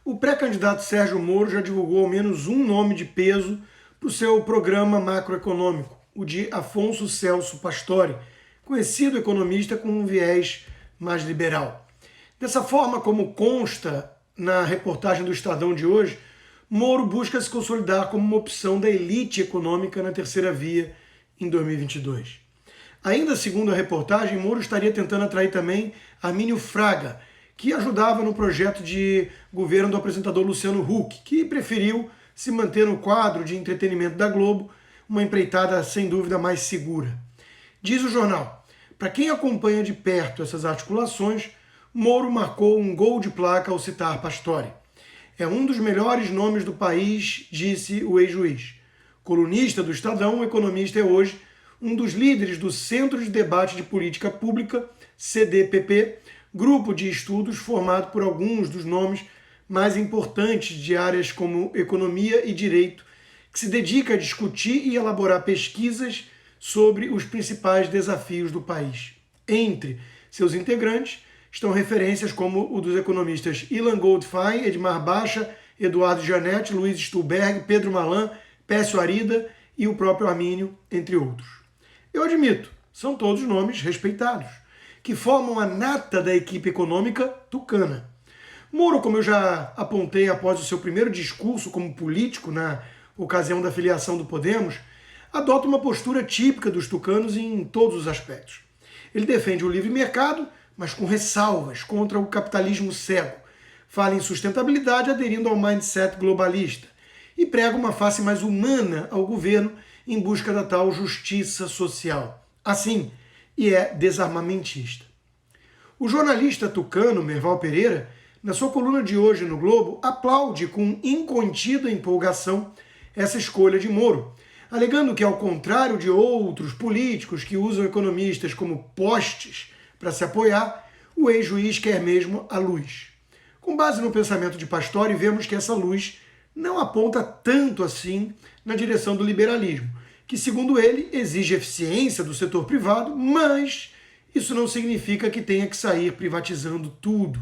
O pré-candidato Sérgio Moro já divulgou ao menos um nome de peso para o seu programa macroeconômico, o de Afonso Celso Pastore, conhecido economista com um viés mais liberal. Dessa forma, como consta na reportagem do Estadão de hoje, Moro busca se consolidar como uma opção da elite econômica na terceira via em 2022. Ainda segundo a reportagem, Moro estaria tentando atrair também Armínio Fraga, que ajudava no projeto de governo do apresentador Luciano Huck, que preferiu se manter no quadro de entretenimento da Globo, uma empreitada sem dúvida mais segura. Diz o jornal, para quem acompanha de perto essas articulações, Moro marcou um gol de placa ao citar Pastore. É um dos melhores nomes do país, disse o ex-juiz. Colunista do Estadão, o economista é hoje um dos líderes do Centro de Debate de Política Pública, CDPP, grupo de estudos formado por alguns dos nomes mais importantes de áreas como economia e direito, que se dedica a discutir e elaborar pesquisas sobre os principais desafios do país. Entre seus integrantes estão referências como o dos economistas Ilan Goldfein, Edmar Baixa, Eduardo Janete, Luiz Stuhlberg, Pedro Malan, Pécio Arida e o próprio Armínio, entre outros. Eu admito, são todos nomes respeitados, que formam a nata da equipe econômica tucana. Moro, como eu já apontei após o seu primeiro discurso como político na ocasião da filiação do Podemos, adota uma postura típica dos tucanos em todos os aspectos. Ele defende o livre mercado, mas com ressalvas contra o capitalismo cego. Fala em sustentabilidade aderindo ao mindset globalista e prega uma face mais humana ao governo em busca da tal justiça social. Assim, e é desarmamentista. O jornalista tucano Merval Pereira, na sua coluna de hoje no Globo, aplaude com incontida empolgação essa escolha de Moro, alegando que, ao contrário de outros políticos que usam economistas como postes para se apoiar, o ex-juiz quer mesmo a luz. Com base no pensamento de Pastore, vemos que essa luz não aponta tanto assim na direção do liberalismo, que, segundo ele, exige eficiência do setor privado, mas isso não significa que tenha que sair privatizando tudo.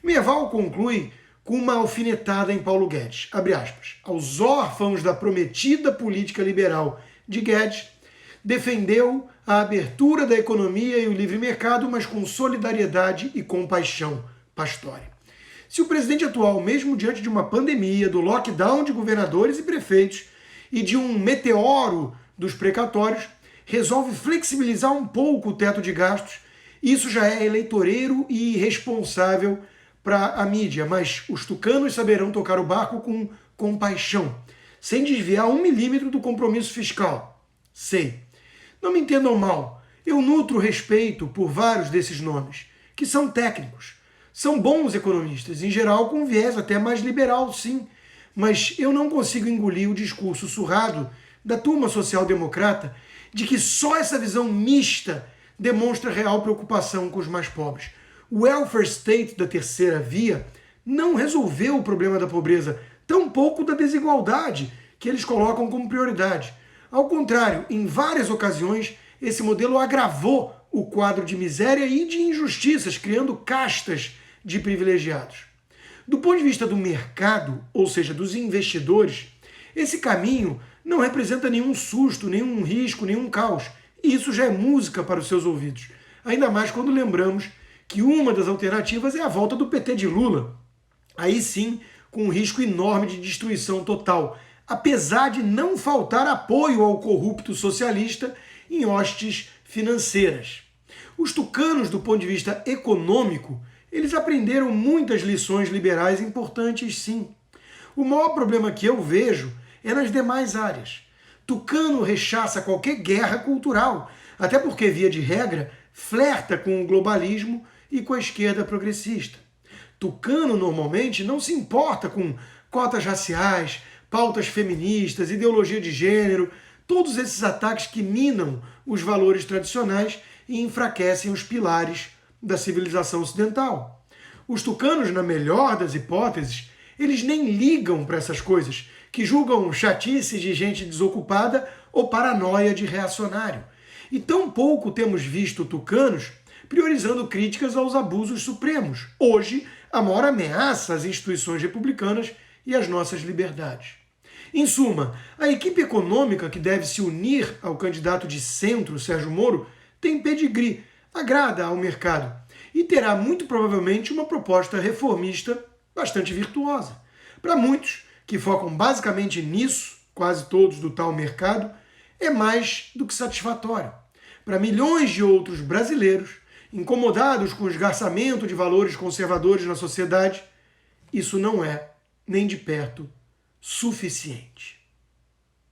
Merval conclui com uma alfinetada em Paulo Guedes, abre aspas, aos órfãos da prometida política liberal de Guedes, defendeu a abertura da economia e o livre mercado, mas com solidariedade e compaixão, Pastore. Se o presidente atual, mesmo diante de uma pandemia, do lockdown de governadores e prefeitos e de um meteoro dos precatórios, resolve flexibilizar um pouco o teto de gastos, isso já é eleitoreiro e irresponsável para a mídia, mas os tucanos saberão tocar o barco com compaixão, sem desviar 1 milímetro do compromisso fiscal. Sei. Não me entendam mal, eu nutro respeito por vários desses nomes, que são técnicos. São bons economistas, em geral com viés até mais liberal, sim, mas eu não consigo engolir o discurso surrado da turma social-democrata de que só essa visão mista demonstra real preocupação com os mais pobres. O welfare state da terceira via não resolveu o problema da pobreza, tampouco da desigualdade, que eles colocam como prioridade. Ao contrário, em várias ocasiões, esse modelo agravou o quadro de miséria e de injustiças, criando castas de privilegiados. Do ponto de vista do mercado, ou seja, dos investidores, esse caminho não representa nenhum susto, nenhum risco, nenhum caos. E isso já é música para os seus ouvidos. Ainda mais quando lembramos que uma das alternativas é a volta do PT de Lula. Aí sim, com um risco enorme de destruição total, apesar de não faltar apoio ao corrupto socialista em hostes financeiras. Os tucanos, do ponto de vista econômico, eles aprenderam muitas lições liberais importantes, sim. O maior problema que eu vejo é nas demais áreas. Tucano rechaça qualquer guerra cultural, até porque, via de regra, flerta com o globalismo e com a esquerda progressista. Tucano, normalmente, não se importa com cotas raciais, pautas feministas, ideologia de gênero, todos esses ataques que minam os valores tradicionais e enfraquecem os pilares da civilização ocidental. Os tucanos, na melhor das hipóteses, eles nem ligam para essas coisas, que julgam chatice de gente desocupada ou paranoia de reacionário. E tão pouco temos visto tucanos priorizando críticas aos abusos supremos. Hoje, a maior ameaça às instituições republicanas e às nossas liberdades. Em suma, a equipe econômica que deve se unir ao candidato de centro, Sérgio Moro, tem pedigree, agrada ao mercado e terá muito provavelmente uma proposta reformista bastante virtuosa. Para muitos, que focam basicamente nisso, quase todos do tal mercado, é mais do que satisfatório. Para milhões de outros brasileiros, incomodados com o esgarçamento de valores conservadores na sociedade, isso não é, nem de perto, suficiente.